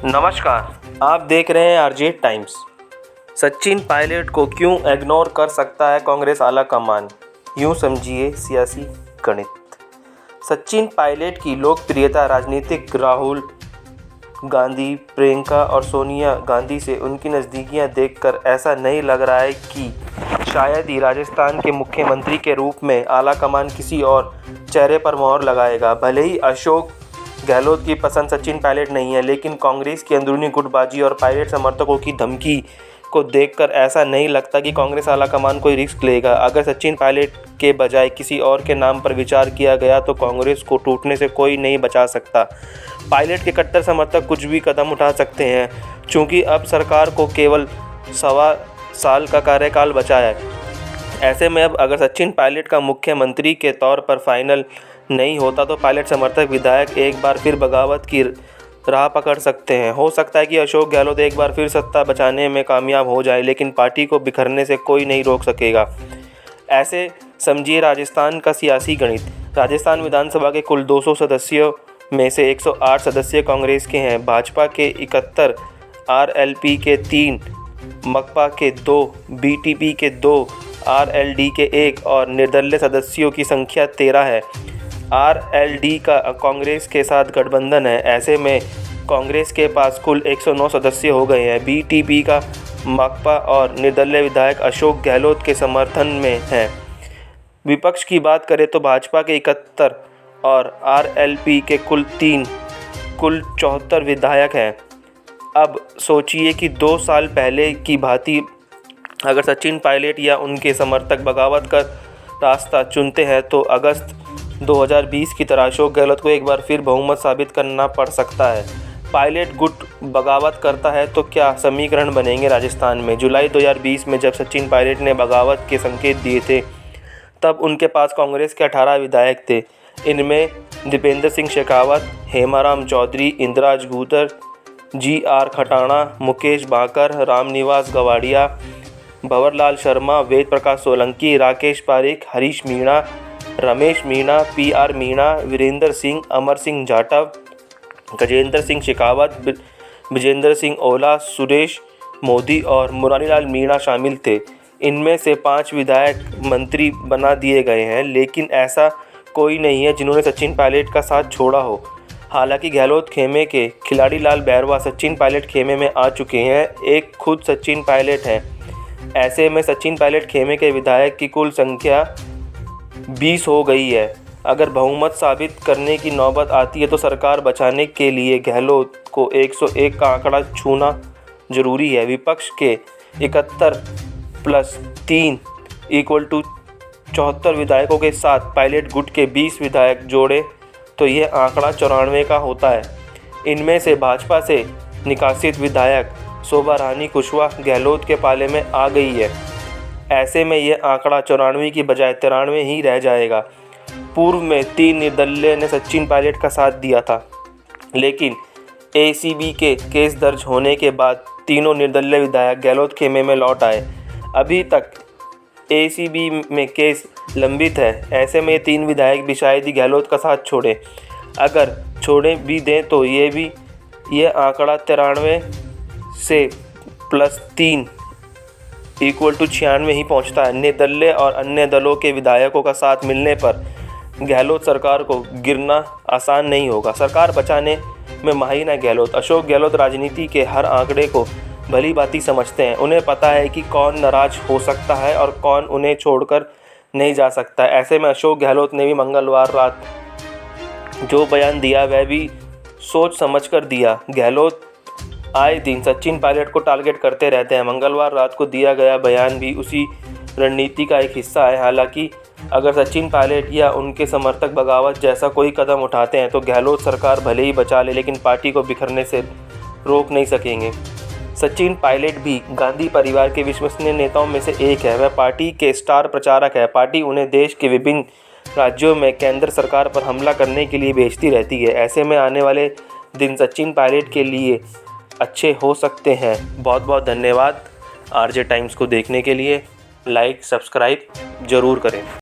नमस्कार, आप देख रहे हैं आरजे टाइम्स। सचिन पायलट को क्यों इग्नोर कर सकता है कांग्रेस आला कमान, यूं समझिए सियासी गणित। सचिन पायलट की लोकप्रियता राजनीतिक राहुल गांधी, प्रियंका और सोनिया गांधी से उनकी नज़दीकियां देखकर ऐसा नहीं लग रहा है कि शायद ही राजस्थान के मुख्यमंत्री के रूप में आला कमान किसी और चेहरे पर मोहर लगाएगा। भले ही अशोक गहलोत की पसंद सचिन पायलट नहीं है, लेकिन कांग्रेस की अंदरूनी गुटबाजी और पायलट समर्थकों की धमकी को देखकर ऐसा नहीं लगता कि कांग्रेस आला कमान कोई रिस्क लेगा। अगर सचिन पायलट के बजाय किसी और के नाम पर विचार किया गया तो कांग्रेस को टूटने से कोई नहीं बचा सकता। पायलट के कट्टर समर्थक कुछ भी कदम उठा सकते हैं, चूँकि अब सरकार को केवल 1.25 साल का कार्यकाल बचा है। ऐसे में अब अगर सचिन पायलट का मुख्यमंत्री के तौर पर फाइनल नहीं होता तो पायलट समर्थक विधायक एक बार फिर बगावत की राह पकड़ सकते हैं। हो सकता है कि अशोक गहलोत एक बार फिर सत्ता बचाने में कामयाब हो जाए, लेकिन पार्टी को बिखरने से कोई नहीं रोक सकेगा। ऐसे समझिए राजस्थान का सियासी गणित। राजस्थान विधानसभा के कुल 200 सदस्यों में से 108 सदस्य कांग्रेस के हैं। भाजपा के 71, आरएलपी के 3, मकपा के 2, बीटीपी के 2, आरएलडी के 1 और निर्दलीय सदस्यों की संख्या 13 है। आरएलडी का कांग्रेस के साथ गठबंधन है। ऐसे में कांग्रेस के पास कुल 109 सदस्य हो गए हैं। बीटीपी का मकपा और निर्दलीय विधायक अशोक गहलोत के समर्थन में हैं। विपक्ष की बात करें तो भाजपा के 71 और आरएलपी के कुल 3, कुल 74 विधायक हैं। अब सोचिए कि 2 साल पहले की भांति अगर सचिन पायलट या उनके समर्थक बगावत का रास्ता चुनते हैं तो अगस्त 2020 की तरह अशोक गहलोत को एक बार फिर बहुमत साबित करना पड़ सकता है। पायलट गुट बगावत करता है तो क्या समीकरण बनेंगे राजस्थान में। जुलाई 2020 में जब सचिन पायलट ने बगावत के संकेत दिए थे तब उनके पास कांग्रेस के 18 विधायक थे। इनमें दीपेंद्र सिंह शेखावत, हेमाराम चौधरी, इंद्राज गुर्जर, जी.आर. खटाणा, मुकेश बांकर, रामनिवास गवाड़िया, भंवरलाल शर्मा, वेद प्रकाश सोलंकी, राकेश पारीख, हरीश मीणा, रमेश मीणा, पी.आर. मीणा, वीरेंद्र सिंह, अमर सिंह जाटव, गजेंद्र सिंह शेखावत, विजेंद्र सिंह ओला, सुरेश मोदी और मुरारीलाल मीणा शामिल थे। इनमें से 5 विधायक मंत्री बना दिए गए हैं, लेकिन ऐसा कोई नहीं है जिन्होंने सचिन पायलट का साथ छोड़ा हो। हालांकि गहलोत खेमे के खिलाड़ी लाल बैरवा सचिन पायलट खेमे में आ चुके हैं। एक खुद सचिन पायलट हैं। ऐसे में सचिन पायलट खेमे के विधायक की कुल संख्या 20 हो गई है। अगर बहुमत साबित करने की नौबत आती है तो सरकार बचाने के लिए गहलोत को 101 का आंकड़ा छूना जरूरी है। विपक्ष के 71 + 3 = 74 विधायकों के साथ पायलट गुट के 20 विधायक जोड़े तो यह आंकड़ा 94 का होता है। इनमें से भाजपा से निकासित विधायक शोभा रानी कुशवाहा गहलोत के पाले में आ गई है। ऐसे में यह आंकड़ा 94 की बजाय 93 ही रह जाएगा। पूर्व में 3 निर्दलीय ने सचिन पायलट का साथ दिया था, लेकिन एसीबी के केस दर्ज होने के बाद तीनों निर्दलीय विधायक गहलोत खेमे में लौट आए। अभी तक एसीबी में केस लंबित है। ऐसे में 3 विधायक भी शायद ही गहलोत का साथ छोड़ें। अगर छोड़े भी दें तो यह आंकड़ा 93 से +3 = 96 ही पहुंचता है। निर्दलीय और अन्य दलों के विधायकों का साथ मिलने पर गहलोत सरकार को गिरना आसान नहीं होगा। सरकार बचाने में माहिर है गहलोत। अशोक गहलोत राजनीति के हर आंकड़े को भली भांति समझते हैं। उन्हें पता है कि कौन नाराज हो सकता है और कौन उन्हें छोड़कर नहीं जा सकता। ऐसे में अशोक गहलोत ने भी मंगलवार रात जो बयान दिया वह भी सोच समझकर दिया। गहलोत आए दिन सचिन पायलट को टारगेट करते रहते हैं। मंगलवार रात को दिया गया बयान भी उसी रणनीति का एक हिस्सा है। हालांकि अगर सचिन पायलट या उनके समर्थक बगावत जैसा कोई कदम उठाते हैं तो गहलोत सरकार भले ही बचा ले, लेकिन पार्टी को बिखरने से रोक नहीं सकेंगे। सचिन पायलट भी गांधी परिवार के विश्वसनीय नेताओं में से एक है। वह पार्टी के स्टार प्रचारक है। पार्टी उन्हें देश के विभिन्न राज्यों में केंद्र सरकार पर हमला करने के लिए भेजती रहती है। ऐसे में आने वाले दिन सचिन पायलट के लिए अच्छे हो सकते हैं। बहुत बहुत धन्यवाद आरजे टाइम्स को देखने के लिए। लाइक सब्सक्राइब ज़रूर करें।